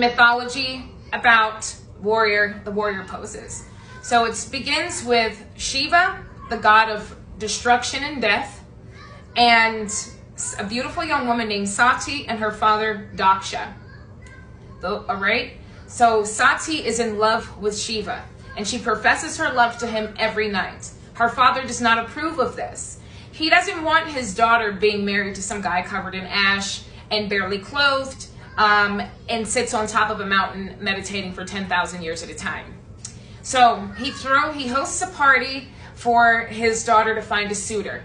mythology about the warrior poses. So it begins with Shiva, the god of destruction and death, and a beautiful young woman named Sati and her father Daksha. All right? So Sati is in love with Shiva, and she professes her love to him every night. Her father does not approve of this. He doesn't want his daughter being married to some guy covered in ash and barely clothed, and sits on top of a mountain meditating for 10,000 years at a time. So he hosts a party for his daughter to find a suitor,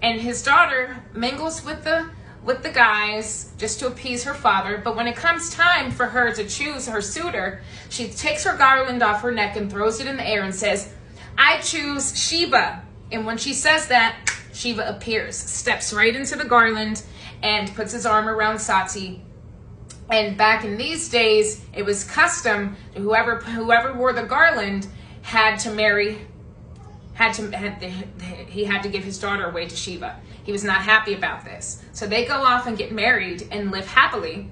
and his daughter mingles with the guys just to appease her father. But when it comes time for her to choose her suitor, she takes her garland off her neck and throws it in the air and says, "I choose Shiva." And when she says that, Shiva appears, steps right into the garland, and puts his arm around Sati. And back in these days, it was custom to whoever wore the garland had to give his daughter away to Shiva. He was not happy about this. So they go off and get married and live happily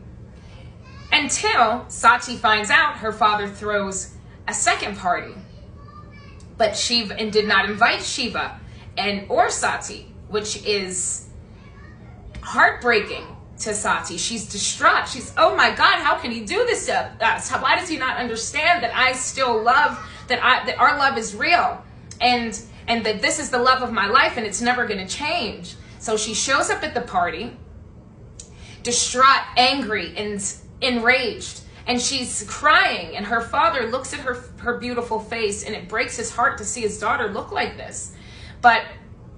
until Sati finds out her father throws a second party. But Shiva did not invite Shiva or Sati, which is heartbreaking to Sati. She's distraught. She's, oh my God, how can he do this to us? Why does he not understand that I still love, that our love is real, and that this is the love of my life and it's never going to change? So she shows up at the party, distraught, angry, and enraged, and she's crying, and her father looks at her beautiful face, and it breaks his heart to see his daughter look like this. But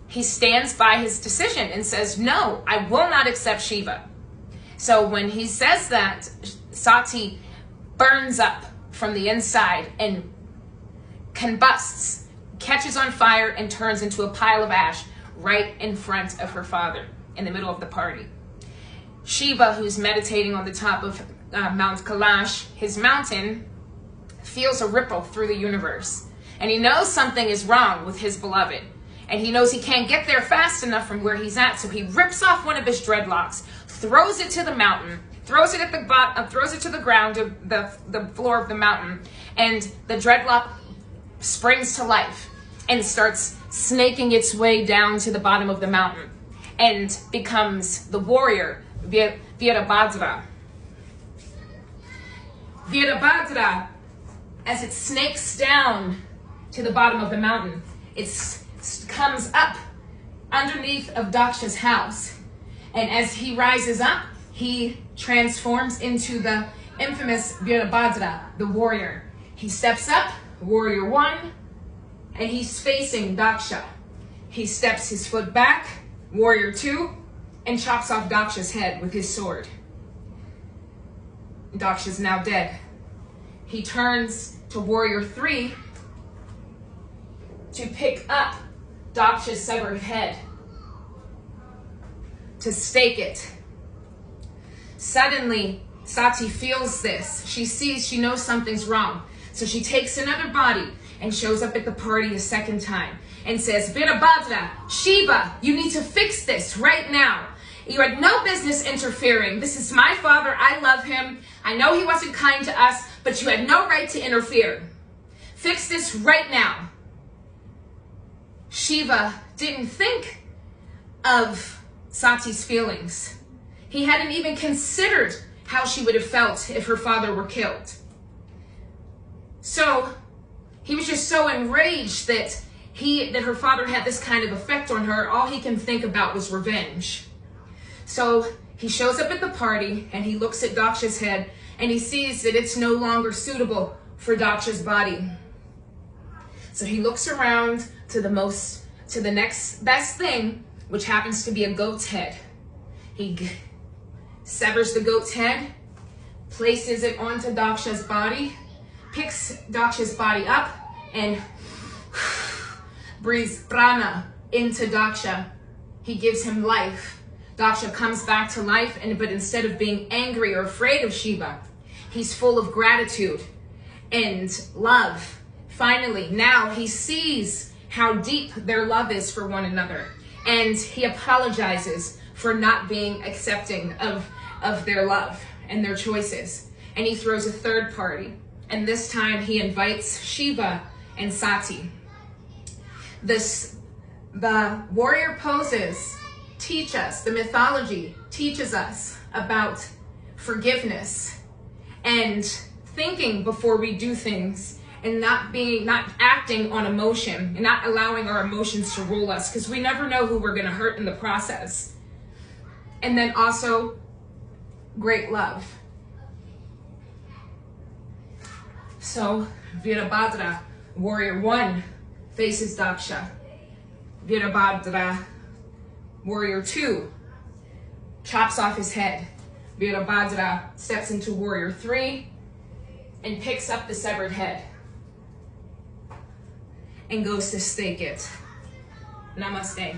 he stands by his decision and says, "No, I will not accept Shiva." So when he says that, Sati burns up from the inside and combusts, catches on fire, and turns into a pile of ash right in front of her father in the middle of the party. Shiva, who's meditating on the top of Mount Kailash, his mountain, feels a ripple through the universe, and he knows something is wrong with his beloved. And he knows he can't get there fast enough from where he's at, so he rips off one of his dreadlocks, throws it to the mountain, throws it at the bottom, throws it to the ground, of the floor of the mountain, and the dreadlock springs to life and starts snaking its way down to the bottom of the mountain and becomes the warrior Virabhadra. Virabhadra, as it snakes down to the bottom of the mountain, it comes up underneath of Daksha's house, and as he rises up, he transforms into the infamous Virabhadra, the warrior. He steps up, warrior one, and he's facing Daksha. He steps his foot back, warrior two, and chops off Daksha's head with his sword. Daksha's now dead. He turns to warrior three to pick up Daksha's severed head, to stake it. Suddenly, Sati feels this. She knows something's wrong. So she takes another body and shows up at the party a second time and says, "Virabhadra, Shiva, you need to fix this right now. You had no business interfering. This is my father. I love him. I know he wasn't kind to us, but you had no right to interfere. Fix this right now." Shiva didn't think of Sati's feelings. He hadn't even considered how she would have felt if her father were killed. So he was just so enraged that her father had this kind of effect on her. All he can think about was revenge. So he shows up at the party and he looks at Daksha's head and he sees that it's no longer suitable for Daksha's body. So he looks around to the next best thing, which happens to be a goat's head. He severs the goat's head, places it onto Daksha's body, picks Daksha's body up, and breathes prana into Daksha. He gives him life. Daksha comes back to life, but instead of being angry or afraid of Shiva, he's full of gratitude and love. Finally, now he sees how deep their love is for one another, and he apologizes for not being accepting of their love and their choices. and he throws a third party. And this time he invites Shiva and Sati. The warrior poses teach us, the mythology teaches us about forgiveness and thinking before we do things, and not acting on emotion and not allowing our emotions to rule us, because we never know who we're going to hurt in the process. And then also great love. So Virabhadra, warrior 1, faces Daksha. Virabhadra, warrior 2, chops off his head. Virabhadra steps into warrior 3 and picks up the severed head and goes to stake it. Namaste.